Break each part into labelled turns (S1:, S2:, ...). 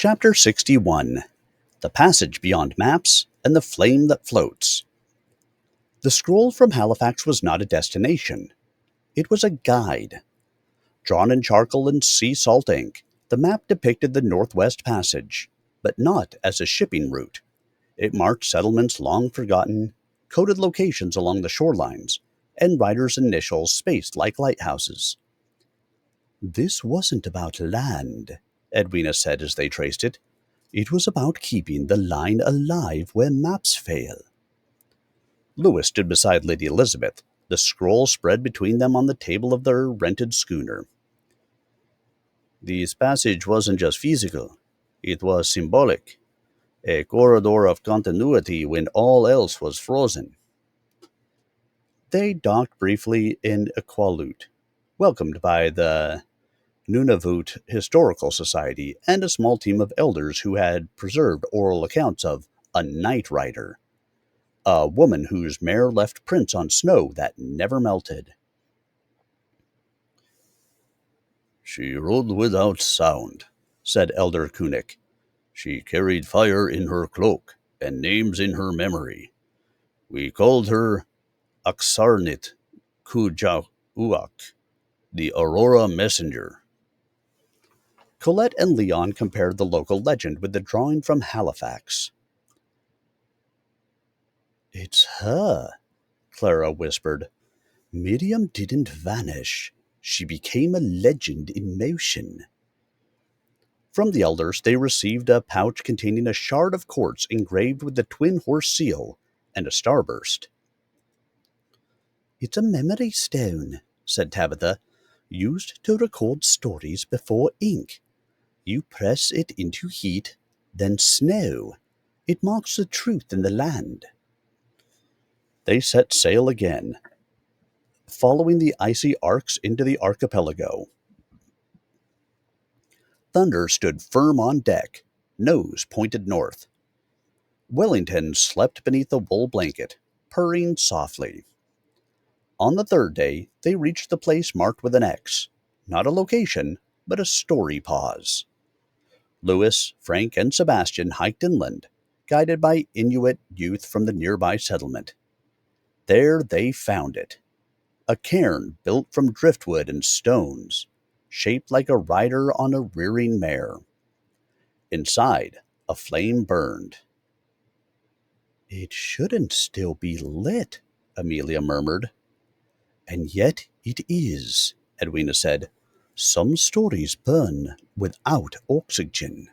S1: Chapter 61. The Passage Beyond Maps and the Flame That Floats. The scroll from Halifax was not a destination. It was a guide. Drawn in charcoal and sea salt ink, the map depicted the Northwest Passage, but not as a shipping route. It marked settlements long forgotten, coded locations along the shorelines, and riders' initials spaced like lighthouses. "This wasn't about land," Edwina said as they traced it. "It was about keeping the line alive where maps fail." Lewis stood beside Lady Elizabeth, the scroll spread between them on the table of their rented schooner. "This passage wasn't just physical, it was symbolic. A corridor of continuity when all else was frozen." They docked briefly in Iqaluit, welcomed by the Nunavut Historical Society and a small team of elders who had preserved oral accounts of a night rider, a woman whose mare left prints on snow that never melted. "She rode without sound," said Elder Kunik. "She carried fire in her cloak and names in her memory. We called her Aksarnit Kujauak, the Aurora Messenger." Colette and Leon compared the local legend with the drawing from Halifax. "It's her," Clara whispered. "Miriam didn't vanish. She became a legend in motion." From the elders, they received a pouch containing a shard of quartz engraved with the twin horse seal and a starburst. "It's a memory stone," said Tabitha, "used to record stories before ink. You press it into heat, then snow. It marks the truth in the land." They set sail again, following the icy arcs into the archipelago. Thunder stood firm on deck, nose pointed north. Wellington slept beneath a wool blanket, purring softly. On the third day, they reached the place marked with an X, not a location, but a story pause. Lewis, Frank, and Sebastian hiked inland, guided by Inuit youth from the nearby settlement. There they found it. A cairn built from driftwood and stones, shaped like a rider on a rearing mare. Inside, a flame burned. "It shouldn't still be lit," Amelia murmured. "And yet it is," Edwina said. "Some stories burn without oxygen."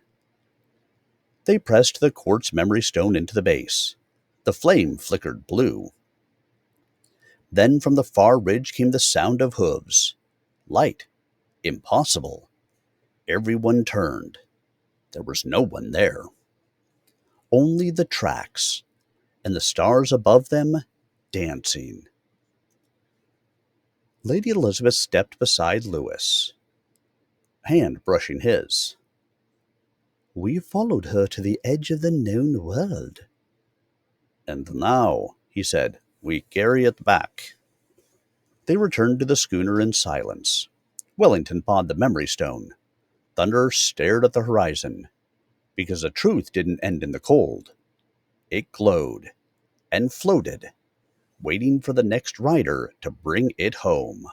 S1: They pressed the quartz memory stone into the base. The flame flickered blue. Then from the far ridge came the sound of hooves. Light. Impossible. Everyone turned. There was no one there. Only the tracks, and the stars above them dancing. Lady Elizabeth stepped beside Lewis, hand brushing his. "We followed her to the edge of the known world." "And now," he said, "we carry it back." They returned to the schooner in silence. Wellington pawed the memory stone. Thunder stared at the horizon, because the truth didn't end in the cold. It glowed and floated, waiting for the next rider to bring it home.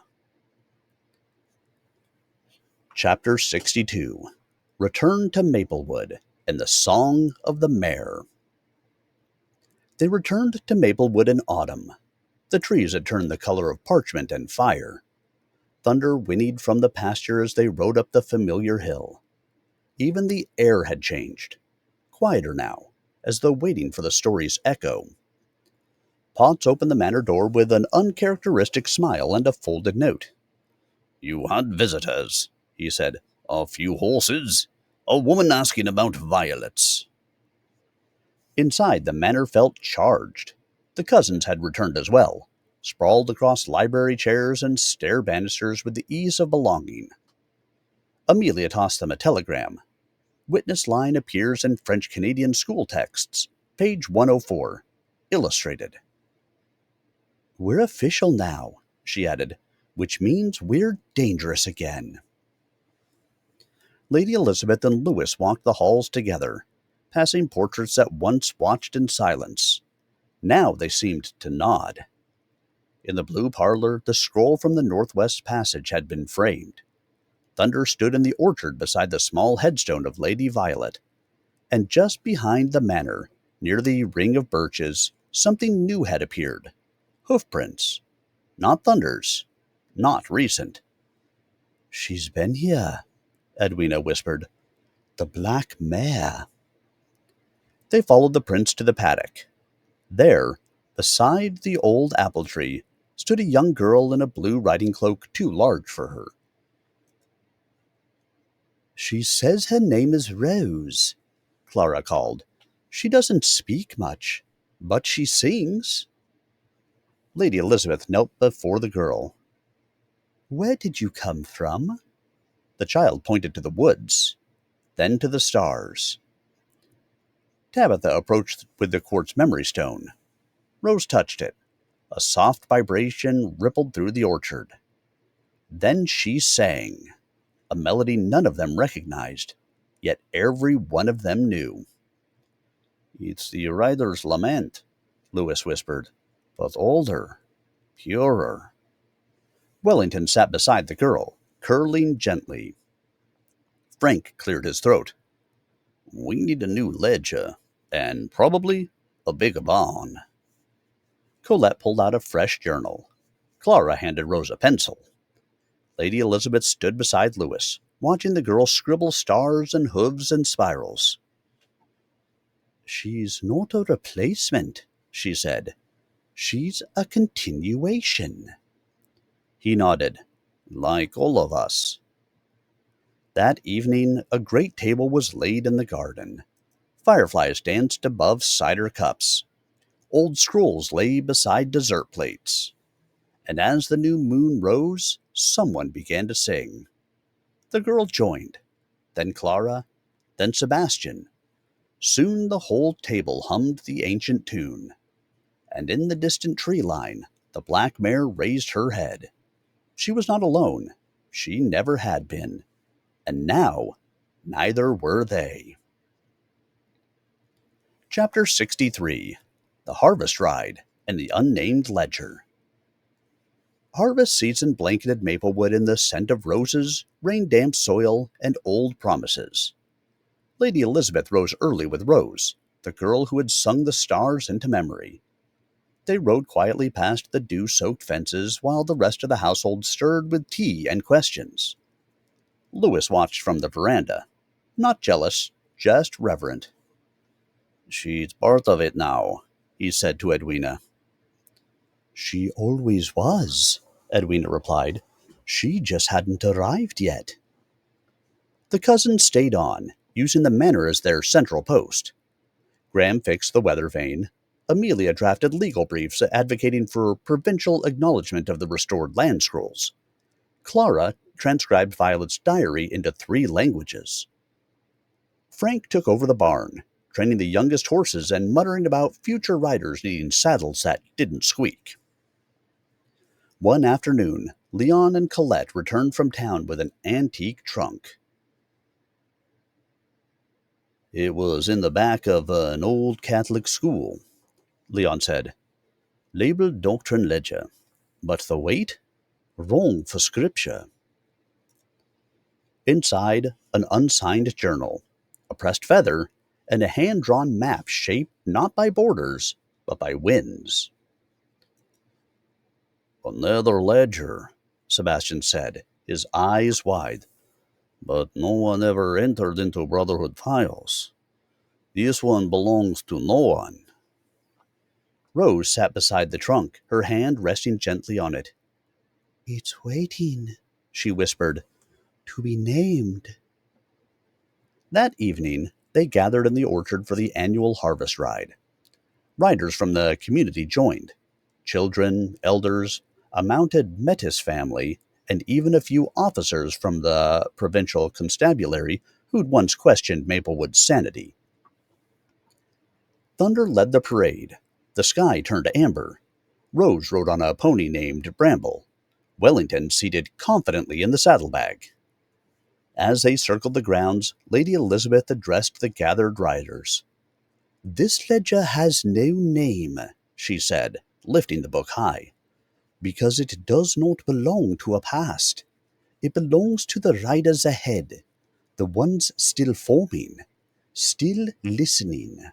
S1: Chapter 62. Return to Maplewood and the Song of the Mare. They returned to Maplewood in autumn. The trees had turned the color of parchment and fire. Thunder whinnied from the pasture as they rode up the familiar hill. Even the air had changed, quieter now, as though waiting for the story's echo. Potts opened the manor door with an uncharacteristic smile and a folded note. "You had visitors," he said. "A few horses. A woman asking about violets." Inside, the manor felt charged. The cousins had returned as well, sprawled across library chairs and stair banisters with the ease of belonging. Amelia tossed them a telegram. Witness line appears in French-Canadian school texts, page 104, illustrated. "We're official now," she added, "which means we're dangerous again." Lady Elizabeth and Louis walked the halls together, passing portraits that once watched in silence. Now they seemed to nod. In the blue parlor, the scroll from the Northwest Passage had been framed. Thunder stood in the orchard beside the small headstone of Lady Violet, and just behind the manor, near the ring of birches, something new had appeared. Hoofprints. Not Thunder's. Not recent. "She's been here," Edwina whispered. "The black mare." They followed the prince to the paddock. There, beside the old apple tree, stood a young girl in a blue riding cloak too large for her. "She says her name is Rose," Clara called. "She doesn't speak much, but she sings." Lady Elizabeth knelt before the girl. "Where did you come from?" The child pointed to the woods, then to the stars. Tabitha approached with the quartz memory stone. Rose touched it. A soft vibration rippled through the orchard. Then she sang, a melody none of them recognized, yet every one of them knew. "It's the rider's lament," Louis whispered, "but older, purer." Wellington sat beside the girl, curling gently. Frank cleared his throat. "We need a new ledger, and probably a bigger barn." Colette pulled out a fresh journal. Clara handed Rose a pencil. Lady Elizabeth stood beside Louis, watching the girl scribble stars and hooves and spirals. "She's not a replacement," she said. "She's a continuation." He nodded. "Like all of us." That evening, a great table was laid in the garden. Fireflies danced above cider cups. Old scrolls lay beside dessert plates. And as the new moon rose, someone began to sing. The girl joined, then Clara, then Sebastian. Soon the whole table hummed the ancient tune. And in the distant tree line, the black mare raised her head. She was not alone. She never had been. And now, neither were they. Chapter 63. The Harvest Ride and the Unnamed Ledger. Harvest season blanketed Maplewood in the scent of roses, rain-damp soil, and old promises. Lady Elizabeth rose early with Rose, the girl who had sung the stars into memory. They rode quietly past the dew-soaked fences while the rest of the household stirred with tea and questions. Louis watched from the veranda, not jealous, just reverent. "She's part of it now," he said to Edwina. "She always was," Edwina replied. "She just hadn't arrived yet." The cousins stayed on, using the manor as their central post. Graham fixed the weather vane. Amelia drafted legal briefs advocating for provincial acknowledgement of the restored land scrolls. Clara transcribed Violet's diary into 3 languages. Frank took over the barn, training the youngest horses and muttering about future riders needing saddles that didn't squeak. One afternoon, Leon and Colette returned from town with an antique trunk. "It was in the back of an old Catholic school," Leon said. "Labeled Doctrine Ledger. But the weight? Wrong for scripture." Inside, an unsigned journal, a pressed feather, and a hand-drawn map shaped not by borders, but by winds. "Another ledger," Sebastian said, his eyes wide. "But no one ever entered into Brotherhood files. This one belongs to no one." Rose sat beside the trunk, her hand resting gently on it. "It's waiting," she whispered, "to be named." That evening, they gathered in the orchard for the annual harvest ride. Riders from the community joined. Children, elders, a mounted Metis family, and even a few officers from the provincial constabulary who'd once questioned Maplewood's sanity. Thunder led the parade. The sky turned amber. Rose rode on a pony named Bramble. Wellington seated confidently in the saddlebag. As they circled the grounds, Lady Elizabeth addressed the gathered riders. "This ledger has no name," she said, lifting the book high, "because it does not belong to a past. It belongs to the riders ahead, the ones still forming, still listening."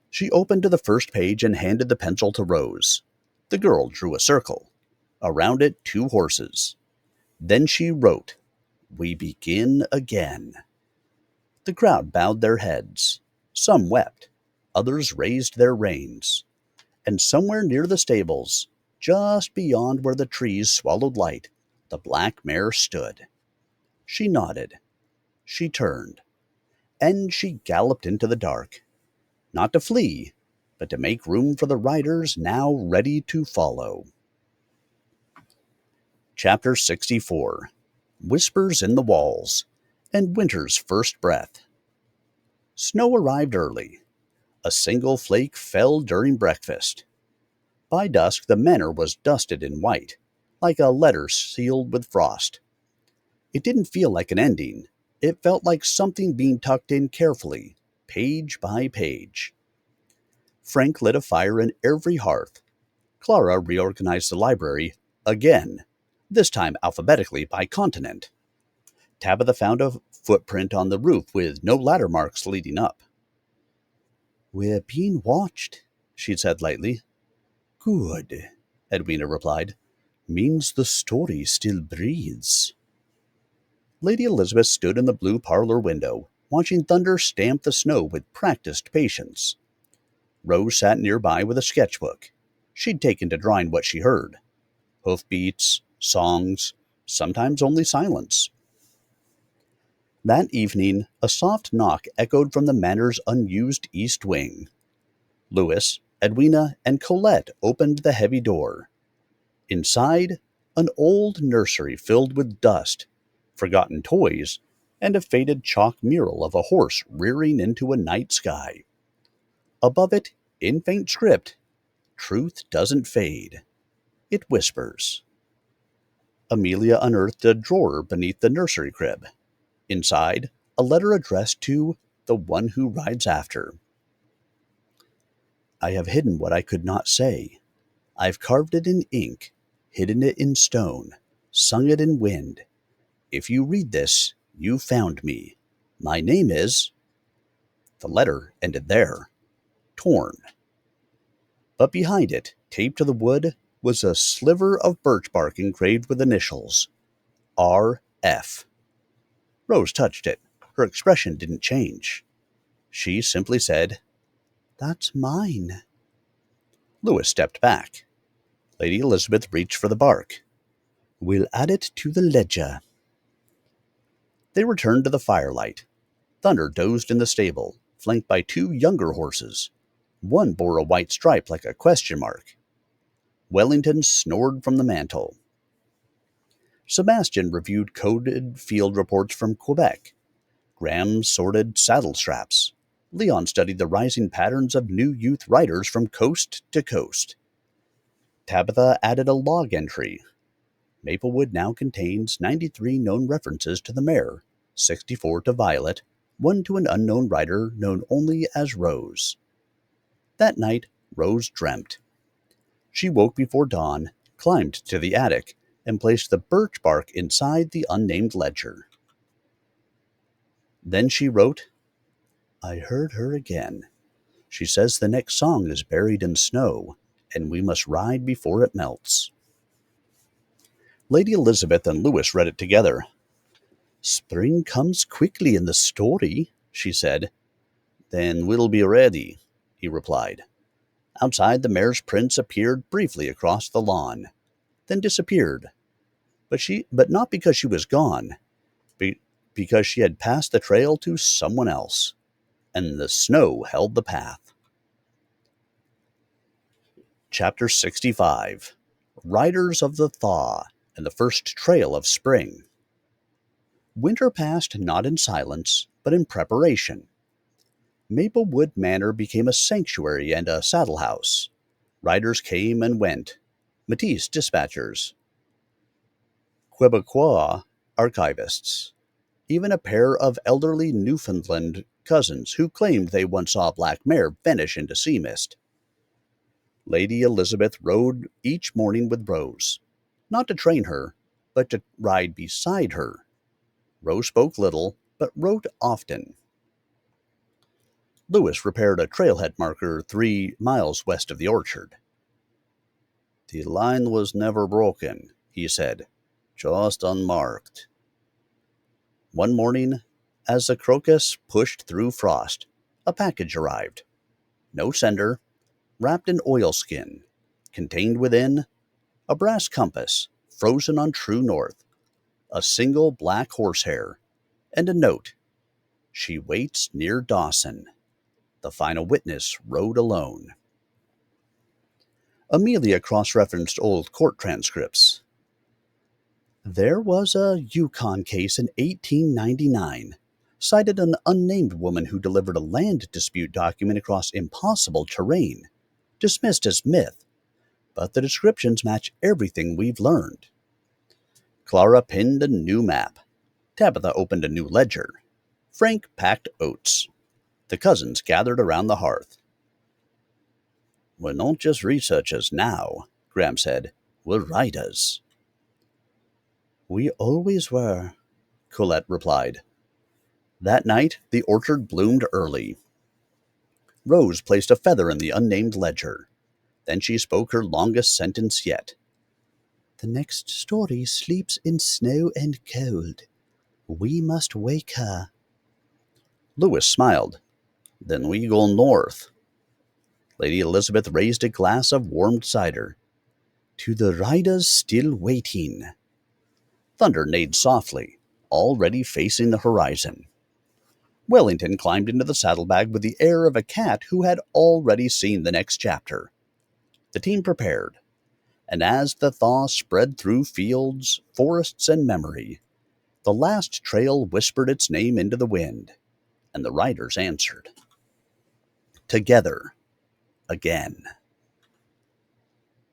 S1: She opened to the first page and handed the pencil to Rose. The girl drew a circle. Around it, 2 horses. Then she wrote, "We begin again." The crowd bowed their heads. Some wept. Others raised their reins. And somewhere near the stables, just beyond where the trees swallowed light, the black mare stood. She nodded. She turned. And she galloped into the dark. Not to flee, but to make room for the riders now ready to follow. Chapter 64. Whispers in the Walls, and Winter's First Breath. Snow arrived early. A single flake fell during breakfast. By dusk the manor was dusted in white, like a letter sealed with frost. It didn't feel like an ending. It felt like something being tucked in carefully, page by page. Frank lit a fire in every hearth. Clara reorganized the library again, this time alphabetically by continent. Tabitha found a footprint on the roof with no ladder marks leading up. "We're being watched," she said lightly. "Good," Edwina replied. "Means the story still breathes." Lady Elizabeth stood in the blue parlor window, watching thunder stamp the snow with practiced patience. Rose sat nearby with a sketchbook. She'd taken to drawing what she heard. Hoofbeats, songs, sometimes only silence. That evening, a soft knock echoed from the manor's unused east wing. Louis, Edwina, and Colette opened the heavy door. Inside, an old nursery filled with dust, forgotten toys, and a faded chalk mural of a horse rearing into a night sky. Above it, in faint script, "Truth doesn't fade. It whispers." Amelia unearthed a drawer beneath the nursery crib. Inside, a letter addressed to the one who rides after. "I have hidden what I could not say. I've carved it in ink, hidden it in stone, sung it in wind. If you read this, you found me. My name is—" The letter ended there. Torn. But behind it, taped to the wood, was a sliver of birch bark engraved with initials. R.F. Rose touched it. Her expression didn't change. She simply said, "That's mine." Louis stepped back. Lady Elizabeth reached for the bark. "We'll add it to the ledger." They returned to the firelight. Thunder dozed in the stable, flanked by 2 younger horses. One bore a white stripe like a question mark. Wellington snored from the mantel. Sebastian reviewed coded field reports from Quebec. Graham sorted saddle straps. Leon studied the rising patterns of new youth riders from coast to coast. Tabitha added a log entry. Maplewood now contains 93 known references to the mare, 64 to Violet, 1 to an unknown rider known only as Rose. That night, Rose dreamt. She woke before dawn, climbed to the attic, and placed the birch bark inside the unnamed ledger. Then she wrote, "I heard her again. She says the next song is buried in snow, and we must ride before it melts." Lady Elizabeth and Louis read it together. "Spring comes quickly in the story," she said. "Then we'll be ready," he replied. Outside, the mare's prince appeared briefly across the lawn, then disappeared. But not because she was gone, because she had passed the trail to someone else, and the snow held the path. Chapter 65. Riders of the Thaw and the First Trail of Spring. Winter passed not in silence, but in preparation. Maplewood Manor became a sanctuary and a saddle house. Riders came and went. Matisse dispatchers. Quebecois archivists. even a pair of elderly Newfoundland cousins who claimed they once saw a black mare vanish into sea mist. Lady Elizabeth rode each morning with Rose, not to train her, but to ride beside her. Rose spoke little, but wrote often. Lewis repaired a trailhead marker 3 miles west of the orchard. The line was never broken, he said, just unmarked. One morning, as the crocus pushed through frost, a package arrived. No sender, wrapped in oilskin, contained within a brass compass, frozen on true north, a single black horsehair, and a note. She waits near Dawson. The final witness rode alone. Amelia cross-referenced old court transcripts. There was a Yukon case in 1899. Cited an unnamed woman who delivered a land dispute document across impossible terrain. Dismissed as myth, but the descriptions match everything we've learned. Clara pinned a new map. Tabitha opened a new ledger. Frank packed oats. The cousins gathered around the hearth. "We're not just researchers now," Graham said. "We're writers." "We always were," Colette replied. That night, the orchard bloomed early. Rose placed a feather in the unnamed ledger. Then she spoke her longest sentence yet. "The next story sleeps in snow and cold. We must wake her." Lewis smiled. "Then we go north." Lady Elizabeth raised a glass of warmed cider. "To the riders still waiting." Thunder neighed softly, already facing the horizon. Wellington climbed into the saddlebag with the air of a cat who had already seen the next chapter. The team prepared, and as the thaw spread through fields, forests, and memory, the last trail whispered its name into the wind, and the riders answered. Together, again.